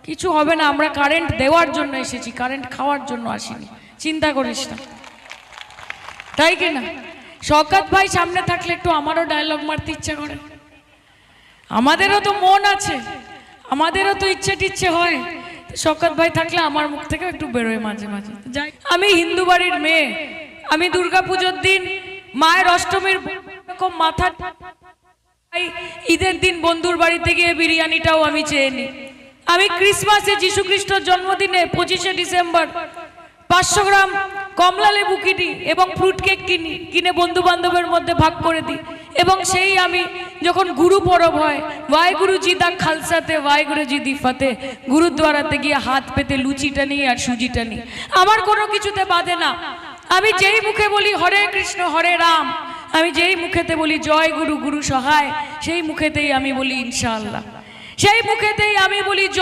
কিছু হবে না, আমরা কারেন্ট দেওয়ার জন্য এসেছি, কারেন্ট খাওয়ার জন্য আসিনি, চিন্তা করিস না, তাই কি না? শওকত ভাই সামনে থাকলে একটু আমারও ডায়লগ মারতে ইচ্ছা করে, আমাদেরও তো মন আছে, আমাদেরও তো ইচ্ছে টিচ্ছে হয়। শওকত ভাই থাকলে আমার মুখ থেকে একটু বেরোয় মাঝে মাঝে। যাই, আমি হিন্দু বাড়ির মেয়ে, আমি দুর্গাপুজোর দিন মায়ের অষ্টমীর এরকম মাথা, ঈদের দিন বন্ধুর বাড়িতে গিয়ে বিরিয়ানিটাও আমি চেয়ে নিই। আমি ক্রিসমাসে যীশু খ্রিস্টর জন্মদিনে 25শে ডিসেম্বর 500 গ্রাম কমলা লেবু কিনি এবং ফ্রুট কেক কিনে বন্ধু বান্ধবের মধ্যে ভাগ করে দিই। এবং সেই আমি যখন গুরু পরব হয়, ওয়াইগুরু জি দা খালসাতে ওয়াইগুরু জি দি ফাতে, গুরুদ্বারাতে গিয়ে হাত পেতে লুচিটা নিই আর সুজিটা নিই, আমার কোনো কিছুতে বাধে না। আমি যেই মুখে বলি হরে কৃষ্ণ হরে রাম, আমি যেই মুখেতে বলি জয় গুরু গুরু সহায়, সেই মুখেতেই আমি বলি ইনশাআল্লাহ, সেই মুখেতেই আমি বলি